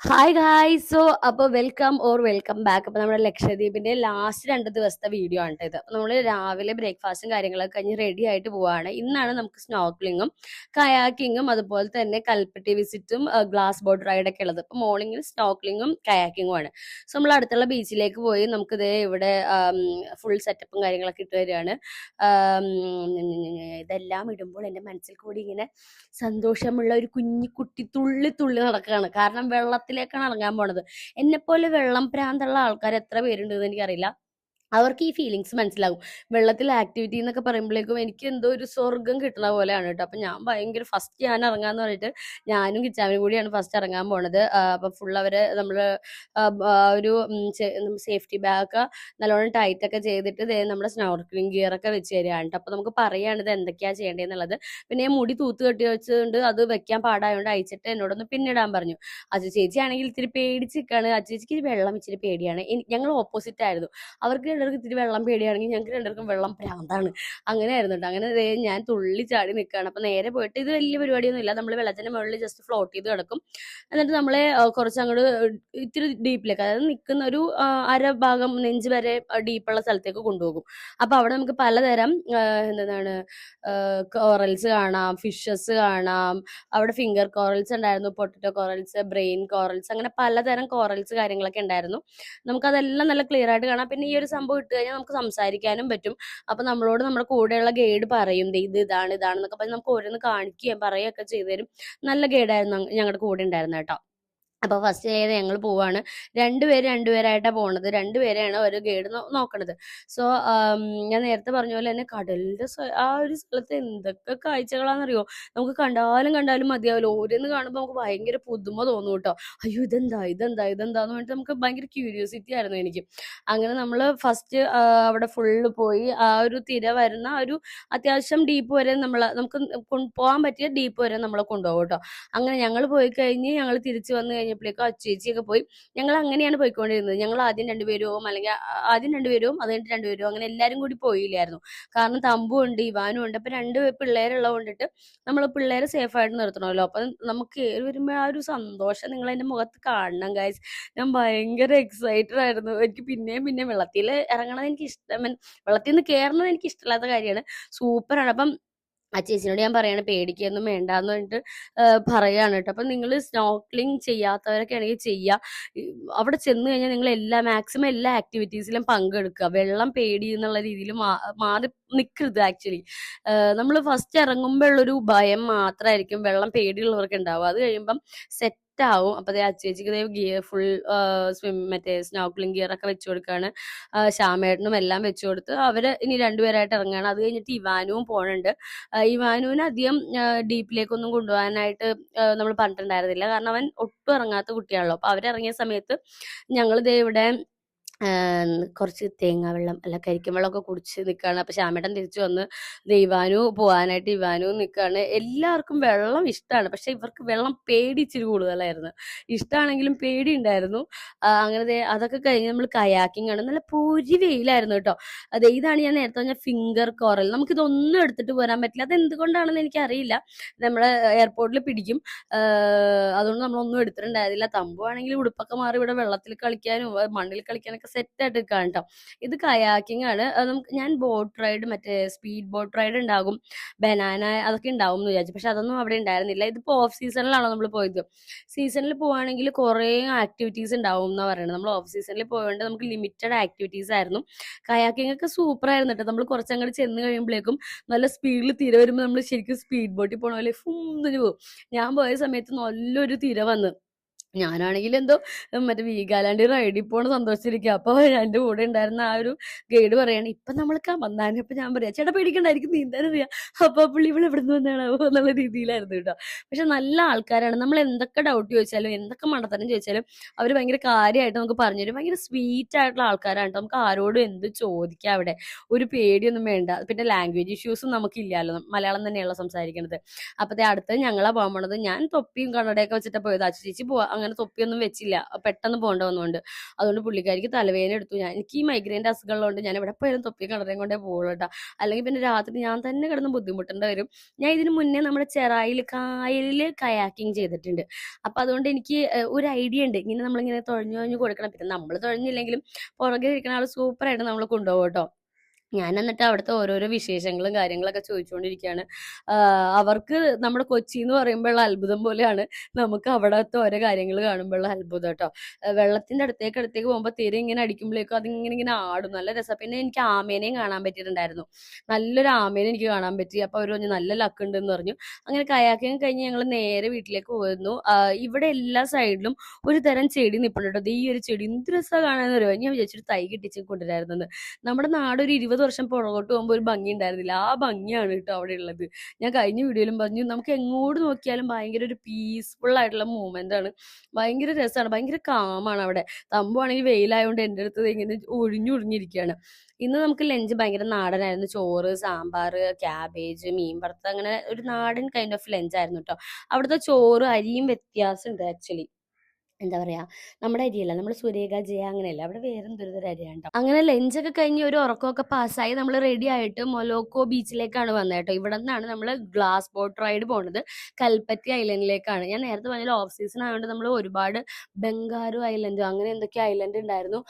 Hi guys. അപ്പോൾ welcome back. അപ്പോൾ നമ്മുടെ ലക്ഷദ്വീപിന്റെ ലാസ്റ്റ് 2 ദിവസത്തെ വീഡിയോ ആണ് ഇത്. അപ്പോൾ നമ്മൾ രാവിലെ ബ്രേക്ക്ഫാസ്റ്റും കാര്യങ്ങളൊക്കെ കഴിഞ്ഞ് റെഡി ആയിട്ട് പോവാണ്. ഇന്നാണ് നമുക്ക് സ്നോർക്കലിങ്ങും കയാക്കിങ്ങും അതുപോലെ തന്നെ കൽപ്പറ്റി വിസിറ്റും ഗ്ലാസ് ബോട്ട് റൈഡൊക്കെ ഉള്ളത്. അപ്പോൾ മോർണിംഗിൽ സ്നോർക്കലിങ്ങും കയാക്കിങ്ങും ആണ്. സോ നമ്മൾ അടുത്തുള്ള ബീച്ചിലേക്ക് പോയി നമുക്കിത് ഇവിടെ ഫുൾ സെറ്റപ്പും കാര്യങ്ങളൊക്കെ ഇട്ട് വരികയാണ്. ഇതെല്ലാം ഇടുമ്പോൾ എൻ്റെ മനസ്സിൽ കൂടി ഇങ്ങനെ സന്തോഷമുള്ള ഒരു കുഞ്ഞി കുട്ടി തുള്ളി തുള്ളി നടക്കുകയാണ്. കാരണം വെള്ളത്തിലേക്കാണ് ഇറങ്ങാൻ പോണത്. എന്നെപ്പോലെ വെള്ളം ഭ്രാന്തുള്ള ആൾക്കാർ എത്ര പേരുണ്ടെന്ന് എനിക്കറിയില്ല. അവർക്ക് ഈ ഫീലിങ്സ് മനസ്സിലാകും. വെള്ളത്തിൽ ആക്ടിവിറ്റി എന്നൊക്കെ പറയുമ്പോഴേക്കും എനിക്ക് എന്തോ ഒരു സ്വർഗം കിട്ടുന്ന പോലെയാണ് കേട്ടോ. അപ്പം ഞാൻ ഭയങ്കര ഫസ്റ്റ് ഞാൻ ഇറങ്ങാന്ന് പറഞ്ഞിട്ട് ഞാനും കിച്ചാനും കൂടിയാണ് ഫസ്റ്റ് ഇറങ്ങാൻ പോണത്. അപ്പം ഫുൾ അവര് നമ്മള് ഒരു സേഫ്റ്റി ബാഗൊക്കെ നല്ലോണം ടൈറ്റ് ഒക്കെ ചെയ്തിട്ട് നമ്മുടെ സ്നോർക്കലിംഗ് ഗിയർ ഒക്കെ വെച്ച് തരികയാണ് കേട്ടോ. അപ്പൊ നമുക്ക് പറയാണ് ഇത് എന്തൊക്കെയാ ചെയ്യേണ്ടതെന്നുള്ളത്. പിന്നെ ഞാൻ മുടി തൂത്ത് കെട്ടി വെച്ചുകൊണ്ട് അത് വെക്കാൻ പാടായതുകൊണ്ട് അയച്ചിട്ട് എന്നോടൊന്ന് പിന്നിടാൻ പറഞ്ഞു. അച്ചു ചേച്ചി ആണെങ്കിൽ ഇത്തിരി പേടിച്ച് നിൽക്കാണ്. അച്ചു ചേച്ചിക്ക് വെള്ളം ഇച്ചിരി പേടിയാണ്. ഞങ്ങൾ ഓപ്പോസിറ്റ് ആയിരുന്നു. അവർക്ക് രണ്ടുപേർക്കും ഇത്തിരി വെള്ളം പേടിയാണെങ്കിൽ ഞങ്ങൾക്ക് രണ്ടുപേർക്കും വെള്ളം ഭ്രാന്താണ്. അങ്ങനെ ആയിരുന്നു കേട്ടോ. അങ്ങനെ ഞാൻ തുള്ളി ചാടി നിൽക്കുകയാണ്. അപ്പൊ നേരെ പോയിട്ട് ഇത് വലിയ പരിപാടിയൊന്നും ഇല്ല. നമ്മൾ വെള്ളത്തിന്റെ മുകളിൽ ജസ്റ്റ് ഫ്ലോട്ട് ചെയ്ത് കിടക്കും. എന്നിട്ട് നമ്മളെ കുറച്ച് അങ്ങോട്ട് ഇത്തിരി ഡീപ്പിലേക്ക്, അതായത് നിൽക്കുന്ന ഒരു അരഭാഗം നെഞ്ച് വരെ ഡീപ്പുള്ള സ്ഥലത്തേക്ക് കൊണ്ടുപോകും. അപ്പൊ അവിടെ നമുക്ക് പലതരം എന്താണ് കോറൽസ് കാണാം, ഫിഷസ് കാണാം. അവിടെ ഫിംഗർ കോറൽസ് ഉണ്ടായിരുന്നു, പൊട്ടറ്റോ കോറൽസ്, ബ്രെയിൻ കോറൽസ്, അങ്ങനെ പലതരം കോറൽസ് കാര്യങ്ങളൊക്കെ ഉണ്ടായിരുന്നു. നമുക്കതെല്ലാം നല്ല ക്ലിയർ ആയിട്ട് കാണാം. പിന്നെ ഈ ഒരു സംഭവം ഇട്ട് കഴിഞ്ഞാൽ നമുക്ക് സംസാരിക്കാനും പറ്റും. അപ്പൊ നമ്മളോട് നമ്മുടെ കൂടെയുള്ള ഗൈഡ് പറയും ഇത് ഇതാണെന്നൊക്കെ പറഞ്ഞ് നമുക്ക് ഓരോന്ന് കാണിക്കുകയും പറയുകയൊക്കെ ചെയ്തു തരും. നല്ല ഗൈഡായിരുന്നു ഞങ്ങളുടെ കൂടെ ഉണ്ടായിരുന്നത് കേട്ടോ. അപ്പൊ ഫസ്റ്റ് ചെയ്ത് ഞങ്ങൾ പോവാണ്. രണ്ടുപേരായിട്ടാണ് പോണത്. രണ്ടുപേരെയാണ് ഒരു ഗൈഡ് നോക്കണത്. സോ ഞാൻ നേരത്തെ പറഞ്ഞ പോലെ തന്നെ കടലിന്റെ ആ ഒരു സ്ഥലത്ത് എന്തൊക്കെ കാഴ്ചകളാണെന്നറിയോ. നമുക്ക് കണ്ടാലും മതിയാവില്ല. ഓരോന്ന് കാണുമ്പോൾ നമുക്ക് ഭയങ്കര പുതുമ തോന്നും കേട്ടോ. അയ്യോ ഇതെന്താന്ന് പറഞ്ഞിട്ട് നമുക്ക് ഭയങ്കര ക്യൂരിയോസിറ്റി ആയിരുന്നു എനിക്ക്. അങ്ങനെ നമ്മൾ ഫസ്റ്റ് അവിടെ ഫുള്ള് പോയി ആ ഒരു തിര വരുന്ന ഒരു അത്യാവശ്യം ഡീപ്പ് വരെ നമുക്ക് പോകാൻ പറ്റിയ ഡീപ്പ് വരെ നമ്മളെ കൊണ്ടുപോകും കേട്ടോ. അങ്ങനെ ഞങ്ങൾ പോയി കഴിഞ്ഞ് ഞങ്ങൾ തിരിച്ചു വന്നു കഴിഞ്ഞപ്പോഴേക്കും അച്ചേച്ചിയൊക്കെ പോയി. ഞങ്ങൾ അങ്ങനെയാണ് പോയിക്കൊണ്ടിരുന്നത്. ഞങ്ങൾ ആദ്യം രണ്ടുപേരും അല്ലെങ്കിൽ ആദ്യം രണ്ടുപേരും അത് കഴിഞ്ഞിട്ട് രണ്ടുപേരും അങ്ങനെ എല്ലാവരും കൂടി പോയില്ലായിരുന്നു. കാരണം തമ്പും ഉണ്ട്, ഇവാനും ഉണ്ട്. അപ്പൊ രണ്ട് പിള്ളേരുള്ളത് കൊണ്ടിട്ട് നമ്മൾ പിള്ളേരെ സേഫ് ആയിട്ട് നിർത്തണമല്ലോ. അപ്പൊ നമുക്ക് കയറി വരുമ്പോൾ ആ ഒരു സന്തോഷം നിങ്ങൾ എൻ്റെ മുഖത്ത് കാണണം ഗൈസ്. ഞാൻ ഭയങ്കര എക്സൈറ്റഡ് ആയിരുന്നു. എനിക്ക് പിന്നെയും വെള്ളത്തിൽ ഇറങ്ങണത് എനിക്ക് ഇഷ്ടം, വെള്ളത്തിൽ നിന്ന് കയറുന്നത് എനിക്ക് ഇഷ്ടമില്ലാത്ത കാര്യമാണ്. സൂപ്പറാണ്. അപ്പം ആ ചേച്ചിനോട് ഞാൻ പറയാണ് പേടിക്കൊന്നും വേണ്ടാന്ന് പറഞ്ഞിട്ട് പറയാണ് കേട്ടോ. അപ്പം നിങ്ങൾ സ്നോർക്കലിംഗ് ചെയ്യാത്തവരൊക്കെ ആണെങ്കിൽ ചെയ്യുക. അവിടെ ചെന്ന് കഴിഞ്ഞാൽ നിങ്ങൾ മാക്സിമം എല്ലാ ആക്ടിവിറ്റീസിലും പങ്കെടുക്കുക. വെള്ളം പേടി എന്നുള്ള രീതിയിൽ മാറി നിൽക്കരുത്. ആക്ച്വലി നമ്മൾ ഫസ്റ്റ് ഇറങ്ങുമ്പോഴുള്ളൊരു ഭയം മാത്രമായിരിക്കും വെള്ളം പേടിയുള്ളവർക്ക് ഉണ്ടാവും. അത് കഴിയുമ്പം സെറ്റ് ആവും. അപ്പൊ അച്ചേച്ചിക്ക് ഗിയർ ഫുൾ മറ്റേ സ്നോർക്കലിംഗ് ഗിയർ ഒക്കെ വെച്ചു കൊടുക്കാണ്. ശ്യാമേട്ടനും എല്ലാം വെച്ചു കൊടുത്ത് അവര് ഇനി രണ്ടുപേരായിട്ട് ഇറങ്ങുകയാണ്. അത് കഴിഞ്ഞിട്ട് ഇവാനുവും പോണുണ്ട്. ഇവാനുവിന് അധികം ഡീപ്പിലേക്കൊന്നും കൊണ്ടുപോകാനായിട്ട് നമ്മൾ പറഞ്ഞിട്ടുണ്ടായിരുന്നില്ല. കാരണം അവൻ ഒട്ടും ഇറങ്ങാത്ത കുട്ടിയാണല്ലോ. അപ്പൊ അവരിറങ്ങിയ സമയത്ത് ഞങ്ങളിതേ ഇവിടെ കുറച്ച് തേങ്ങാവെള്ളം അല്ല കരിക്കും വെള്ളമൊക്കെ കുടിച്ച് നിൽക്കുകയാണ്. അപ്പൊ ശ്യാമേട്ടൻ തിരിച്ചു വന്ന് ഇവാനു പോകാനായിട്ട് ഇവാനു നിൽക്കുകയാണ്. എല്ലാവർക്കും വെള്ളം ഇഷ്ടമാണ്, പക്ഷെ ഇവർക്ക് വെള്ളം പേടി ഇച്ചിരി കൂടുതലായിരുന്നു. ഇഷ്ടമാണെങ്കിലും പേടി ഉണ്ടായിരുന്നു. അങ്ങനെ അതൊക്കെ കഴിഞ്ഞ് നമ്മൾ കയാക്കിംഗ് ആണ്. നല്ല പൊരി വെയിലായിരുന്നു കേട്ടോ. ഇതാണ് ഞാൻ നേരത്തെ പറഞ്ഞ ഫിംഗർ കോറൽ. നമുക്കിതൊന്നും എടുത്തിട്ട് പോരാൻ പറ്റില്ല. അത് എന്തുകൊണ്ടാണെന്ന് എനിക്കറിയില്ല. നമ്മളെ എയർപോർട്ടിൽ പിടിക്കും. അതുകൊണ്ട് നമ്മളൊന്നും എടുത്തിട്ടുണ്ടായിരുന്നില്ല. തമ്പുവാണെങ്കിൽ ഉടുപ്പൊക്കെ മാറി ഇവിടെ വെള്ളത്തിൽ കളിക്കാനും മണ്ണിൽ കളിക്കാനൊക്കെ സെറ്റ് ആയിട്ട് നിൽക്കാം കേട്ടോ. ഇത് കയാക്കിംഗ് ആണ്. ഞാൻ ബോട്ട് റൈഡ്, മറ്റേ സ്പീഡ് ബോട്ട് റൈഡ് ഉണ്ടാകും, ബനാന അതൊക്കെ ഉണ്ടാവും എന്ന് വിചാരിച്ചു. പക്ഷെ അതൊന്നും അവിടെ ഉണ്ടായിരുന്നില്ല. ഇതിപ്പോ ഓഫ് സീസണിലാണോ നമ്മൾ പോയത്. സീസണിൽ പോവാണെങ്കിൽ കുറേ ആക്ടിവിറ്റീസ് ഉണ്ടാവും എന്നാ പറയുന്നത്. നമ്മൾ ഓഫ് സീസണിൽ പോയതുകൊണ്ട് നമുക്ക് ലിമിറ്റഡ് ആക്ടിവിറ്റീസ് ആയിരുന്നു. കയാക്കിംഗ് ഒക്കെ സൂപ്പർ ആയിരുന്നു കേട്ടോ. നമ്മൾ കുറച്ചങ്ങോട്ട് ചെന്ന് കഴിയുമ്പോഴേക്കും നല്ല സ്പീഡിൽ തിര വരുമ്പോൾ നമ്മൾ ശരിക്കും സ്പീഡ് ബോട്ടിൽ പോണ പോലെ ഫുന്നിന് പോകും. ഞാൻ പോയ സമയത്ത് നല്ലൊരു തിര വന്ന് ഞാനാണെങ്കിൽ എന്തോ മറ്റേ വീഗാലാൻഡ് റൈഡിൽ പോണ സന്തോഷിച്ചിരിക്കുക. അപ്പൊ എൻ്റെ കൂടെ ഉണ്ടായിരുന്ന ആ ഒരു ഗൈഡ് പറയാണ് ഇപ്പൊ നമ്മൾ കമന്താനെ. അപ്പൊ ഞാൻ പറയാം ചേട്ടാ പേടിക്കണ്ടായിരിക്കും, നീന്താനറിയാം. അപ്പൊ പുള്ളി ഇവിടെ എവിടെ നിന്ന് വന്നാണാവോ എന്നുള്ള രീതിയിലായിരുന്നു കേട്ടോ. പക്ഷെ നല്ല ആൾക്കാരാണ്. നമ്മൾ എന്തൊക്കെ ഡൗട്ട് ചോദിച്ചാലും എന്തൊക്കെ മണ്ടത്തരം ചോദിച്ചാലും അവർ ഭയങ്കര കാര്യമായിട്ട് നമുക്ക് പറഞ്ഞുതരും. ഭയങ്കര സ്വീറ്റ് ആയിട്ടുള്ള ആൾക്കാരാണ്. നമുക്ക് ആരോടും എന്ത് ചോദിക്കാം. അവിടെ ഒരു പേടിയൊന്നും വേണ്ട. പിന്നെ ലാംഗ്വേജ് ഇഷ്യൂസും നമുക്കില്ലല്ലോ, മലയാളം തന്നെയാണല്ലോ സംസാരിക്കുന്നത്. അപ്പത്തെ അടുത്ത് ഞങ്ങളാ പോകാൻ പോണത്. ഞാൻ തൊപ്പിയും കണ്ണടയൊക്കെ വെച്ചിട്ട് പോയത്. അച്ചു ചേച്ചി അങ്ങനെ അങ്ങനെ തൊപ്പിയൊന്നും വെച്ചില്ല, പെട്ടെന്ന് പോകേണ്ട വന്നുകൊണ്ട്. അതുകൊണ്ട് പുള്ളിക്കാരിക്ക് തലവേദന എടുത്തു. എനിക്ക് ഈ മൈഗ്രൈൻ്റെ അസുഖമുള്ളതുകൊണ്ട് ഞാൻ എവിടെ പോയാലും തൊപ്പി കിണറേം കൊണ്ടേ പോകുള്ളൂ കേട്ടോ. അല്ലെങ്കിൽ പിന്നെ രാത്രി ഞാൻ തന്നെ കിടന്ന് ബുദ്ധിമുട്ടേണ്ടി വരും. ഞാൻ ഇതിന് മുന്നേ നമ്മുടെ ചെറായിൽ കായലിൽ കയാക്കിങ് ചെയ്തിട്ടുണ്ട്. അപ്പം അതുകൊണ്ട് എനിക്ക് ഒരു ഐഡിയ ഉണ്ട്, ഇങ്ങനെ നമ്മളിങ്ങനെ തുഴഞ്ഞു കൊടുക്കണം. പിന്നെ നമ്മൾ തുഴഞ്ഞില്ലെങ്കിലും പുറകെ ഇരിക്കുന്ന ആൾ സൂപ്പറായിട്ട് നമ്മൾ കൊണ്ടുപോകും കേട്ടോ. ഞാൻ എന്നിട്ട് അവിടുത്തെ ഓരോരോ വിശേഷങ്ങളും കാര്യങ്ങളൊക്കെ ചോദിച്ചുകൊണ്ടിരിക്കുകയാണ്. അവർക്ക് നമ്മുടെ കൊച്ചി എന്ന് പറയുമ്പോഴുള്ള അത്ഭുതം പോലെയാണ് നമുക്ക് അവിടുത്തെ ഓരോ കാര്യങ്ങൾ കാണുമ്പോഴുള്ള അത്ഭുതം കേട്ടോ. വെള്ളത്തിന്റെ അടുത്തേക്ക് പോകുമ്പോൾ തിര ഇങ്ങനെ അടിക്കുമ്പോഴേക്കും അതിങ്ങനെ ആടും, നല്ല രസം. പിന്നെ എനിക്ക് ആമേനെയും കാണാൻ പറ്റിയിട്ടുണ്ടായിരുന്നു, നല്ലൊരു ആമേനെ എനിക്ക് കാണാൻ പറ്റി. അപ്പൊ അവർ പറഞ്ഞു നല്ല ലക്ക് ഉണ്ടെന്ന് പറഞ്ഞു. അങ്ങനെ കയാക്കിങ് കഴിഞ്ഞ് ഞങ്ങൾ നേരെ വീട്ടിലേക്ക് പോയിരുന്നു. ഇവിടെ എല്ലാ സൈഡിലും ഒരു തരം ചെടി നിൽപ്പുണ്ട് കേട്ടോ. ഈ ഒരു ചെടി എന്ത് രസമാണ് കാണാന്ന് പറയുമോ. ഞാൻ വിചാരിച്ചിട്ട് തൈ കിട്ടിച്ച് കൊണ്ടുവരായിരുന്നു. നമ്മുടെ നാട് ഒരു 20 വർഷം പുറകോട്ട് പോകുമ്പോൾ ഒരു ഭംഗി ഉണ്ടായിരുന്നില്ല, ആ ഭംഗിയാണ് കേട്ടോ അവിടെ ഉള്ളത്. ഞാൻ കഴിഞ്ഞ വീഡിയോയിലും പറഞ്ഞു, നമുക്ക് എങ്ങോട്ട് നോക്കിയാലും ഭയങ്കര ഒരു പീസ്ഫുൾ ആയിട്ടുള്ള മൂവ്മെന്റ് ആണ്, ഭയങ്കര രസമാണ്, ഭയങ്കര കാമാണ് അവിടെ. തമ്പുവാണെങ്കിൽ വെയിലായതുകൊണ്ട് എൻ്റെ അടുത്ത് ഇങ്ങനെ ഒഴിഞ്ഞിരിക്കുകയാണ്. ഇന്ന് നമുക്ക് ലഞ്ച് ഭയങ്കര നാടനായിരുന്നു. ചോറ്, സാമ്പാർ, ക്യാബേജ്, മീൻ വറുത്ത്, അങ്ങനെ ഒരു നാടൻ കൈൻഡ് ഓഫ് ലഞ്ചായിരുന്നു കേട്ടോ. അവിടുത്തെ ചോറ് അരിയും വ്യത്യാസമുണ്ട് ആക്ച്വലി. എന്താ പറയാ, നമ്മുടെ അരിയല്ല, നമ്മുടെ സുരേഖ ജയ അങ്ങനെയല്ല, അവിടെ വേറെ എന്തൊരു അരിയാണ് കേട്ടോ. അങ്ങനെ ലഞ്ചൊക്കെ കഴിഞ്ഞ് ഒരു ഉറക്കമൊക്കെ പാസ്സായി നമ്മൾ റെഡി ആയിട്ട് മൊലോക്കോ ബീച്ചിലേക്കാണ് വന്നത് കേട്ടോ. ഇവിടെ നിന്നാണ് നമ്മൾ ഗ്ലാസ് ബോട്ട് റൈഡ് പോണത്, കൽപ്പറ്റി ഐലൻഡിലേക്കാണ്. ഞാൻ നേരത്തെ പറഞ്ഞാൽ ഓഫ് സീസൺ ആയതുകൊണ്ട് നമ്മൾ ഒരുപാട് ബംഗാരു ഐലൻഡ് അങ്ങനെ എന്തൊക്കെ ഐലൻഡ് ഉണ്ടായിരുന്നു,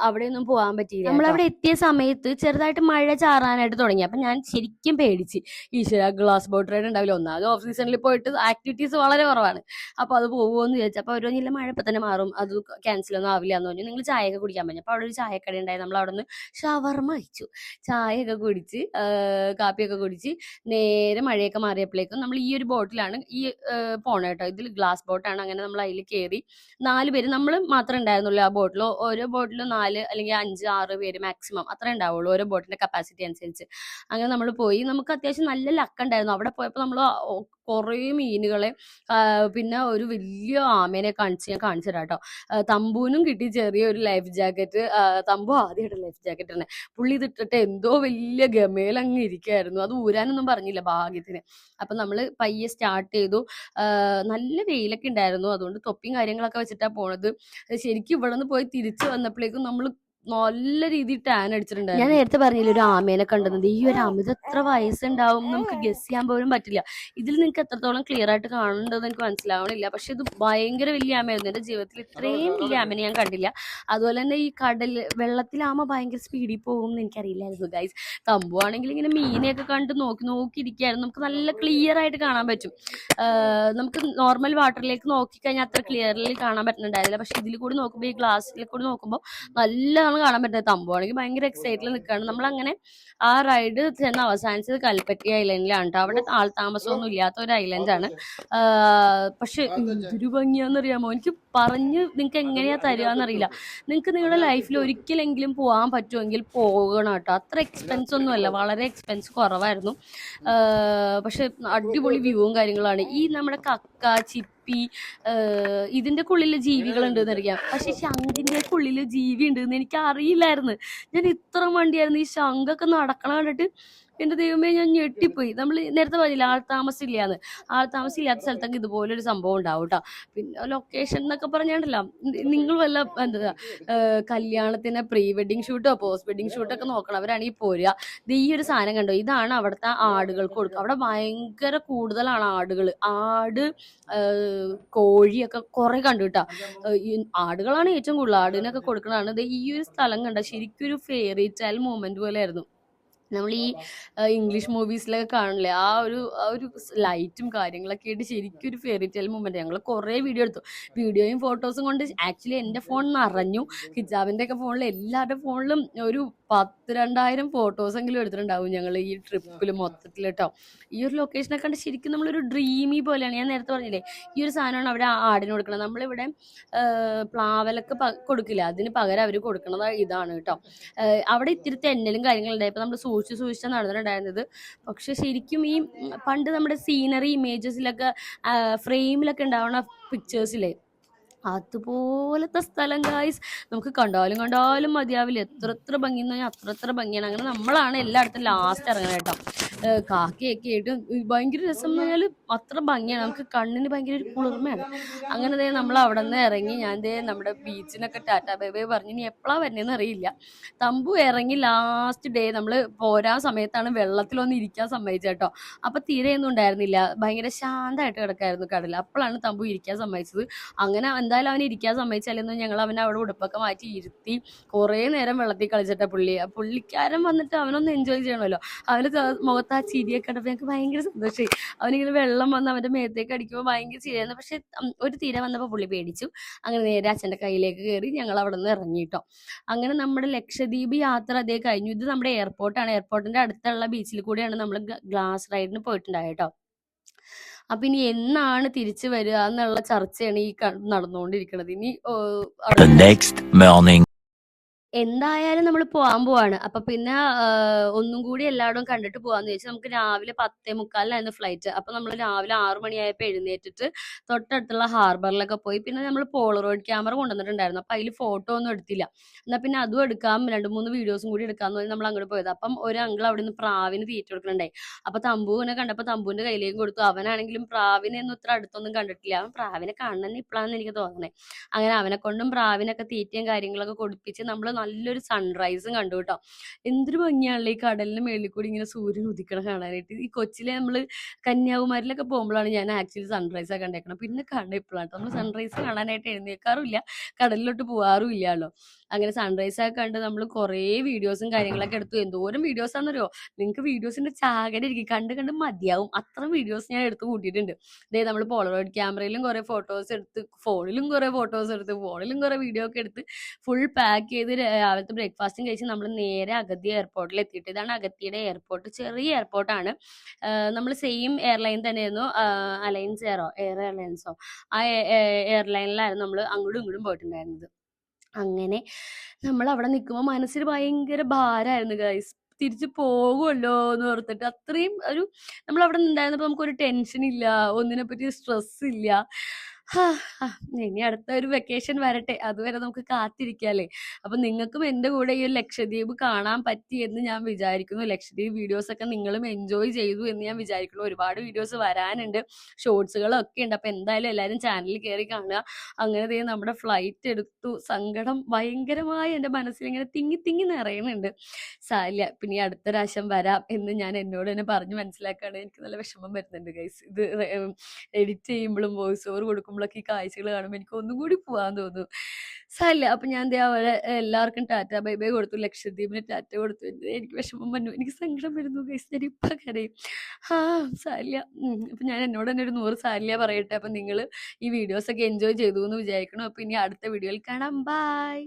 അവിടെയൊന്നും പോകാൻ പറ്റിയില്ല. നമ്മളവിടെ എത്തിയ സമയത്ത് ചെറുതായിട്ട് മഴ ചാറാനായിട്ട് തുടങ്ങി. അപ്പം ഞാൻ ശരിക്കും പേടിച്ച്, ഈശ്വര ഗ്ലാസ് ബോട്ട് റൈഡ് ഉണ്ടാവില്ല, ഒന്നാമത് ഓഫ് സീസണിൽ പോയിട്ട് ആക്ടിവിറ്റീസ് വളരെ കുറവാണ്, അപ്പോൾ അത് പോകുമോ എന്ന് ചോദിച്ചു. അപ്പോൾ ഒരു മഴ ഇപ്പം തന്നെ മാറും, അത് ക്യാൻസൽ ഒന്നും ആവില്ല എന്ന് പറഞ്ഞു. നിങ്ങൾ ചായയൊക്കെ കുടിക്കാൻ പറഞ്ഞു. അപ്പോൾ അവിടെ ഒരു ചായക്കട ഉണ്ടായി, നമ്മൾ അവിടെ നിന്ന് ഷവർമ കഴിച്ചു, ചായയൊക്കെ കുടിച്ച് കാപ്പിയൊക്കെ കുടിച്ച് നേരെ മഴയൊക്കെ മാറിയപ്പോഴേക്കും നമ്മൾ ഈ ഒരു ബോട്ടിലാണ് ഈ പോണ കേട്ടോ. ഇതിൽ ഗ്ലാസ് ബോട്ടാണ്. അങ്ങനെ നമ്മൾ അതിൽ കയറി 4 പേര് നമ്മൾ മാത്രമേ ഉണ്ടായിരുന്നുള്ളൂ ആ ബോട്ടിൽ. ഓരോ ബോട്ടിലും 4 അല്ലെങ്കിൽ 5, 6 പേര് മാക്സിമം അത്രേ ഉണ്ടാവുള്ളൂ, ഓരോ ബോട്ടിന്റെ കപ്പാസിറ്റി അനുസരിച്ച്. അങ്ങനെ നമ്മൾ പോയി, നമുക്ക് അത്യാവശ്യം നല്ല ലക്ക് ഉണ്ടായിരുന്നു. അവിടെ പോയപ്പോൾ നമ്മൾ കുറേ മീനുകളെ പിന്നെ ഒരു വലിയ ആമേനെ ഞാൻ കാണിച്ചു തരാം കേട്ടോ. തമ്പൂനും കിട്ടി ചെറിയൊരു ലൈഫ് ജാക്കറ്റ്. തമ്പു ആദ്യമായിട്ട് ലൈഫ് ജാക്കറ്റ് തന്നെ, പുള്ളി ഇതിട്ടിട്ട് എന്തോ വലിയ ഗമേലങ്ങ് ഇരിക്കുകയായിരുന്നു, അത് ഊരാനൊന്നും പറഞ്ഞില്ല ഭാഗ്യത്തിന്. അപ്പം നമ്മൾ പയ്യെ സ്റ്റാർട്ട് ചെയ്തു. നല്ല വെയിലൊക്കെ ഉണ്ടായിരുന്നു, അതുകൊണ്ട് തൊപ്പിയും കാര്യങ്ങളൊക്കെ വെച്ചിട്ടാണ് പോണത്. ശരിക്കും ഇവിടെ നിന്ന് പോയി തിരിച്ചു വന്നപ്പോഴേക്കും നമ്മൾ നല്ല രീതിയിൽ ടാൻ അടിച്ചിട്ടുണ്ടായിരുന്നു. ഞാൻ നേരത്തെ പറഞ്ഞില്ല ഒരു ആമേനെ കണ്ടത്, ഈ ഒരു ആമ ഇത് എത്ര വയസ്സുണ്ടാവും നമുക്ക് ഗസ് ചെയ്യാൻ പോലും പറ്റില്ല. ഇതിൽ നിങ്ങൾക്ക് എത്രത്തോളം ക്ലിയർ ആയിട്ട് കാണുന്നുണ്ടെന്ന് എനിക്ക് മനസ്സിലാവണില്ല, പക്ഷെ ഇത് ഭയങ്കര വലിയ ആമയായിരുന്നു. എൻ്റെ ജീവിതത്തിൽ ഇത്രയും വലിയ ആമനെ ഞാൻ കണ്ടില്ല. അതുപോലെ തന്നെ ഈ വെള്ളത്തിൽ ആമ ഭയങ്കര സ്പീഡിൽ പോകും എന്ന് എനിക്കറിയില്ലായിരുന്നു ഗൈസ്. തമ്പുവാണെങ്കിൽ ഇങ്ങനെ മീനെയൊക്കെ കണ്ട് നോക്കിയിരിക്കുകയായിരുന്നു, നമുക്ക് നല്ല ക്ലിയർ ആയിട്ട് കാണാൻ പറ്റും. നമുക്ക് നോർമൽ വാട്ടറിലേക്ക് നോക്കിക്കഴിഞ്ഞാൽ അത്ര ക്ലിയർലി കാണാൻ പറ്റുന്നുണ്ടായിരുന്നില്ല, പക്ഷെ ഇതിൽ കൂടി നോക്കുമ്പോൾ, ഈ ഗ്ലാസ്സിൽ കൂടി നോക്കുമ്പോൾ നല്ലതാണ് കാണാൻ പറ്റുന്നത്. തമ്പുവാണെങ്കിൽ ഭയങ്കര എക്സൈറ്റിൽ നിൽക്കുകയാണ്. നമ്മളങ്ങനെ ആ റൈഡ് ചെന്ന് അവസാനിച്ചത് കൽപ്പറ്റി ഐലൻഡിലാണ് കേട്ടോ. അവിടെ ആൾതാമസമൊന്നും ഇല്ലാത്ത ഒരു ഐലൻഡാണ്. പക്ഷെ എന്തൊരു ഭംഗിയാണെന്നറിയാമോ, എനിക്ക് പറഞ്ഞ് നിങ്ങൾക്ക് എങ്ങനെയാ തരികയെന്നറിയില്ല. നിങ്ങൾക്ക് നിങ്ങളുടെ ലൈഫിൽ ഒരിക്കലെങ്കിലും പോകാൻ പറ്റുമെങ്കിൽ പോകണം കേട്ടോ. അത്ര എക്സ്പെൻസ് ഒന്നുമല്ല, വളരെ എക്സ്പെൻസ് കുറവായിരുന്നു. പക്ഷെ അടിപൊളി വ്യൂവും കാര്യങ്ങളാണ്. ഈ നമ്മുടെ കക്ക, ചിപ്പി, ഇതിൻ്റെ ഉള്ളിൽ ജീവികളുണ്ടെന്ന് അറിയാം, പക്ഷെ ശംഖിൻ്റെ ഉള്ളിൽ ജീവി ഉണ്ടെന്ന് എനിക്ക് അറിയില്ലായിരുന്നു. ഞാൻ ഇത്ര മണ്ടിയായിരുന്നു. ഈ ശംഖൊക്കെ നടക്കണം കണ്ടിട്ട് എൻ്റെ ദൈവമേ ഞാൻ ഞെട്ടിപ്പോയി. നമ്മൾ നേരത്തെ പറഞ്ഞില്ല ആൾതാമസമില്ലാന്ന്, ആൾതാമസമില്ലാത്ത സ്ഥലത്തൊക്കെ ഇതുപോലൊരു സംഭവം ഉണ്ടാവും കേട്ടോ. പിന്നെ ലൊക്കേഷൻ എന്നൊക്കെ പറഞ്ഞാണ്ടല്ലോ, നിങ്ങൾ വല്ല എന്താ കല്യാണത്തിന് പ്രീ വെഡിങ് ഷൂട്ടോ പോസ്റ്റ് വെഡിങ് ഷൂട്ടൊക്കെ നോക്കണവരാണെങ്കിൽ പോരുക. ഈ ഒരു സാധനം കണ്ടോ, ഇതാണ് അവിടുത്തെ ആടുകൾക്ക് കൊടുക്കുക. അവിടെ ഭയങ്കര കൂടുതലാണ് ആടുകൾ, ആട് കോഴിയൊക്കെ കുറേ കണ്ടു കേട്ടോ. ആടുകളാണ് ഏറ്റവും കൂടുതൽ, ആടിനൊക്കെ കൊടുക്കണതാണ്. ഈ ഒരു സ്ഥലം കണ്ട ശരിക്കും ഒരു ഫെയറി ടെയിൽ മൂമെന്റ് പോലെ ആയിരുന്നു. നമ്മൾ ഈ ഇംഗ്ലീഷ് മൂവീസിലൊക്കെ കാണില്ലേ, ആ ഒരു ലൈറ്റും കാര്യങ്ങളൊക്കെ ആയിട്ട് ശരിക്കും ഒരു ഫെയറി ടെയിൽ മൂമെന്റ്. ഞങ്ങൾ കുറേ വീഡിയോ എടുത്തു, വീഡിയോയും ഫോട്ടോസും കൊണ്ട് ആക്ച്വലി എൻ്റെ ഫോൺ നിറഞ്ഞു. ഹിജാബിൻ്റെ ഒക്കെ ഫോണിൽ, എല്ലാവരുടെ ഫോണിലും ഒരു 10,000-2000 ഫോട്ടോസെങ്കിലും എടുത്തിട്ടുണ്ടാവും ഞങ്ങൾ ഈ ട്രിപ്പിൽ മൊത്തത്തിൽ കേട്ടോ. ഈ ഒരു ലൊക്കേഷനൊക്കെ കണ്ട് ശരിക്കും നമ്മളൊരു ഡ്രീമി പോലെയാണ്. ഞാൻ നേരത്തെ പറഞ്ഞില്ലേ, ഈ ഒരു സാധനമാണ് അവിടെ ആടിന് കൊടുക്കുന്നത്. നമ്മളിവിടെ പ്ലാവലൊക്കെ കൊടുക്കില്ല, അതിന് പകരം അവർ കൊടുക്കുന്നത് ഇതാണ് കേട്ടോ. അവിടെ ഇത്തിരി തെന്നലും കാര്യങ്ങളുണ്ടായപ്പോൾ നമ്മൾ സൂക്ഷിച്ചാണ് നടന്നിട്ടുണ്ടായിരുന്നത്. പക്ഷെ ശരിക്കും ഈ പണ്ട് നമ്മുടെ സീനറി ഇമേജസിലൊക്കെ ഫ്രെയിമിലൊക്കെ ഉണ്ടാവുന്ന പിക്ചേഴ്സിലെ അതുപോലത്തെ സ്ഥലം ഗായ്സ്, നമുക്ക് കണ്ടാലും മതിയാവില്ല. എത്ര ഭംഗി എന്ന് പറഞ്ഞാൽ അത്ര ഭംഗിയാണ്. അങ്ങനെ നമ്മളാണ് എല്ലായിടത്തും ലാസ്റ്റ് ഇറങ്ങുന്നത് കേട്ടോ. കാക്കയൊക്കെ ആയിട്ട് ഭയങ്കര രസം എന്ന് പറഞ്ഞാൽ അത്ര ഭംഗിയാണ്, നമുക്ക് കണ്ണിന് ഭയങ്കര ഒരു കുളിർമയാണ്. അങ്ങനെ ദേ നമ്മൾ അവിടെ നിന്ന് ഇറങ്ങി, ഞാൻ ദേ നമ്മുടെ ബീച്ചിനൊക്കെ ടാറ്റാ ബൈ ബൈ പറഞ്ഞ് ഇനി എപ്പോഴാണ് വരുന്നതെന്ന് അറിയില്ല. തമ്പു ഇറങ്ങി ലാസ്റ്റ് ഡേ നമ്മൾ പോരാൻ സമയത്താണ് വെള്ളത്തിലൊന്ന് ഇരിക്കാൻ സമ്മതിച്ചേട്ടോ. അപ്പം തീരെയൊന്നും ഉണ്ടായിരുന്നില്ല, ഭയങ്കര ശാന്തമായിട്ട് കിടക്കായിരുന്നു കടൽ. അപ്പോഴാണ് തമ്പു ഇരിക്കാൻ സമ്മതിച്ചത്. അങ്ങനെ എന്തായാലും അവൻ ഇരിക്കാൻ സമ്മതിച്ചാലെന്ന് ഞങ്ങൾ അവനെ അവിടെ ഉടുപ്പൊക്കെ മാറ്റി ഇരുത്തി കുറേ നേരം വെള്ളത്തിൽ കളിച്ചിട്ട പുള്ളിക്കാരൻ വന്നിട്ട് അവനൊന്ന് എൻജോയ് ചെയ്യണമല്ലോ. അവന് മുഖത്ത് ആ ചിരിയൊക്കെ കണ്ടപ്പോൾ ഞങ്ങൾക്ക് ഭയങ്കര സന്തോഷമായി. അവനിങ്ങനെ വെള്ളം വന്ന് അവൻ്റെ മേത്തേക്ക് അടിക്കുമ്പോൾ ഭയങ്കര ചിരിയായിരുന്നു. പക്ഷെ ഒരു തീര വന്നപ്പോൾ പുള്ളി പേടിച്ചു. അങ്ങനെ നേരെ അച്ഛൻ്റെ കയ്യിലേക്ക് കയറി ഞങ്ങൾ അവിടെ നിന്ന് ഇറങ്ങിയിട്ടോ. അങ്ങനെ നമ്മുടെ ലക്ഷദ്വീപ് യാത്ര അതേ കഴിഞ്ഞു. ഇത് നമ്മുടെ എയർപോർട്ടാണ്. എയർപോർട്ടിന്റെ അടുത്തുള്ള ബീച്ചിൽ കൂടിയാണ് നമ്മൾ ഗ്ലാസ് റൈഡിന് പോയിട്ടുണ്ടായത് കേട്ടോ. അപ്പൊ ഇനി എന്നാണ് തിരിച്ചു വരിക എന്നുള്ള ചർച്ചയാണ് ഈ നടന്നുകൊണ്ടിരിക്കുന്നത്. ഇനി The next morning. എന്തായാലും നമ്മൾ പോകാൻ പോവാണ്. അപ്പൊ പിന്നെ ഒന്നും കൂടി എല്ലായിടവും കണ്ടിട്ട് പോവാന്ന് ചോദിച്ചാൽ നമുക്ക് രാവിലെ 10:45 ഫ്ലൈറ്റ്. അപ്പൊ നമ്മൾ രാവിലെ 6 മണിയായപ്പോൾ എഴുന്നേറ്റിട്ട് തൊട്ടടുത്തുള്ള ഹാർബറിലൊക്കെ പോയി. പിന്നെ നമ്മൾ പോളറോയിഡ് ക്യാമറ കൊണ്ടുവന്നിട്ടുണ്ടായിരുന്നു. അപ്പൊ അതിൽ ഫോട്ടോ ഒന്നും എടുത്തില്ല. എന്നാൽ പിന്നെ അതും എടുക്കാം, 2-3 വീഡിയോസും കൂടി എടുക്കാന്ന് പറഞ്ഞ് നമ്മൾ അങ്ങോട്ട് പോയത്. അപ്പം ഒരു അങ്കിൾ അവിടെ നിന്ന് പ്രാവിന് തീറ്റ കൊടുക്കുന്നുണ്ടായി. അപ്പൊ തമ്പുവിനെ കണ്ടപ്പോൾ തമ്പുവിന്റെ കയ്യിലേക്ക് കൊടുത്തു. അവനാണെങ്കിലും പ്രാവിനെ ഒന്നും ഇത്ര അടുത്തൊന്നും കണ്ടിട്ടില്ല. അവൻ പ്രാവിനെ കാണണമെന്ന് ഇപ്പോഴാണെന്ന് എനിക്ക് തോന്നണേ. അങ്ങനെ അവനെ കൊണ്ടും പ്രാവിനൊക്കെ തീറ്റയും കാര്യങ്ങളൊക്കെ കൊടുപ്പിച്ച് നമ്മൾ നല്ലൊരു സൺറൈസും കണ്ടു കേട്ടോ. എന്തൊരു ഭംഗിയാണല്ലോ ഈ കടലിന് മേളിൽ കൂടി ഇങ്ങനെ സൂര്യൻ ഉദിക്കണം കാണാനായിട്ട്. ഈ കൊച്ചിലെ നമ്മൾ കന്യാകുമാരിയിലൊക്കെ പോകുമ്പോഴാണ് ഞാൻ ആക്ച്വലി സൺറൈസ് ഒക്കെ കണ്ടേക്കണം. പിന്നെ കാണുക ഇപ്പോഴാണ്. നമ്മൾ സൺറൈസ് കാണാനായിട്ട് എഴുന്നേക്കാറുമില്ല, കടലിലോട്ട് പോകാറും ഇല്ലല്ലോ. അങ്ങനെ സൺറൈസ് ഒക്കെ കണ്ട് നമ്മൾ കുറേ വീഡിയോസും കാര്യങ്ങളൊക്കെ എടുത്തു. എന്തോരം വീഡിയോസ് ആണെന്നറിയോ, നിങ്ങൾക്ക് വീഡിയോസിന്റെ ചാകര ഇരിക്കും, കണ്ട് കണ്ട് മതിയാവും, അത്ര വീഡിയോസ് ഞാൻ എടുത്ത് കൂട്ടിയിട്ടുണ്ട്. ഇതേ നമ്മൾ പോളറോയിഡ് ക്യാമറയിലും കുറേ ഫോട്ടോസ് എടുത്ത്, ഫോണിലും കുറേ ഫോട്ടോസ് എടുത്ത്, ഫോണിലും കുറേ വീഡിയോ ഒക്കെ എടുത്ത് ഫുൾ പാക്ക് ചെയ്ത് രാവിലത്തെ ബ്രേക്ക്ഫാസ്റ്റും കഴിച്ച് നമ്മൾ നേരെ അഗത്തി എയർപോർട്ടിൽ എത്തിയിട്ട്. ഇതാണ് അഗത്തിയുടെ എയർപോർട്ട്, ചെറിയ എയർപോർട്ടാണ്. നമ്മൾ സെയിം എയർലൈൻ തന്നെയായിരുന്നു, അലയൻസ് എയർ എയർലൈൻസോ ആ എയർലൈനിലായിരുന്നു നമ്മൾ അങ്ങോട്ടും ഇങ്ങോട്ടും പോയിട്ടുണ്ടായിരുന്നത്. അങ്ങനെ നമ്മൾ അവിടെ നിൽക്കുമ്പോൾ മനസ്സിൽ ഭയങ്കര ഭാരമായിരുന്നു ഗൈസ്, തിരിച്ചു പോകുമല്ലോ എന്ന് ഓർത്തിട്ട്. അത്രയും ഒരു നമ്മളവിടെ ഉണ്ടായിരുന്നപ്പോൾ നമുക്കൊരു ടെൻഷൻ ഇല്ല, ഒന്നിനെ പറ്റി സ്ട്രെസ് ഇല്ല. ഇനി അടുത്ത ഒരു വെക്കേഷൻ വരട്ടെ, അതുവരെ നമുക്ക് കാത്തിരിക്കാല്ലേ. അപ്പൊ നിങ്ങൾക്കും എൻ്റെ കൂടെ ഈ ഒരു ലക്ഷദ്വീപ് കാണാൻ പറ്റി എന്ന് ഞാൻ വിചാരിക്കുന്നു. ലക്ഷദ്വീപ് വീഡിയോസ് ഒക്കെ നിങ്ങളും എൻജോയ് ചെയ്തു എന്ന് ഞാൻ വിചാരിക്കുന്നു. ഒരുപാട് വീഡിയോസ് വരാനുണ്ട്, ഷോർട്സുകളൊക്കെ ഉണ്ട്. അപ്പൊ എന്തായാലും എല്ലാവരും ചാനലിൽ കയറി കാണുക. അങ്ങനെ നമ്മുടെ ഫ്ലൈറ്റ് എടുത്തു. സങ്കടം ഭയങ്കരമായി എൻ്റെ മനസ്സിൽ ഇങ്ങനെ തിങ്ങി തിങ്ങി നിറയുന്നുണ്ട്. സാരില്ല, പിന്നെ അടുത്ത പ്രാവശ്യം വരാം എന്ന് ഞാൻ എന്നോട് തന്നെ പറഞ്ഞ് മനസ്സിലാക്കാണ്. എനിക്ക് നല്ല വിഷമം വരുന്നുണ്ട് ഗൈസ്. ഇത് എഡിറ്റ് ചെയ്യുമ്പോഴും വോയിസ് ഓവർ കൊടുക്കുമ്പോഴൊക്കെ ഈ കാഴ്ചകൾ കാണുമ്പോൾ എനിക്ക് ഒന്നും കൂടി പോകാൻ തോന്നുന്നു. സാരില്ല, അപ്പൊ ഞാൻ അവിടെ എല്ലാവർക്കും ടാറ്റ ബൈ ബൈ കൊടുത്തു, ലക്ഷദ്വീപിന് ടാറ്റ കൊടുത്തു. എനിക്ക് വിഷമം വന്നു, എനിക്ക് സങ്കടം വരുന്നു ഗൈസ്, ഞാൻ ഇപ്പൊ കരയും. സാരില്ല. അപ്പൊ ഞാൻ എന്നോട് തന്നെ ഒരു 100 സാരില്ല പറയട്ടെ. അപ്പൊ നിങ്ങൾ ഈ വീഡിയോസ് ഒക്കെ എൻജോയ് ചെയ്തു എന്ന് വിചാരിക്കണം. അപ്പൊ ഇനി അടുത്ത വീഡിയോയിൽ കാണാം. ബൈ.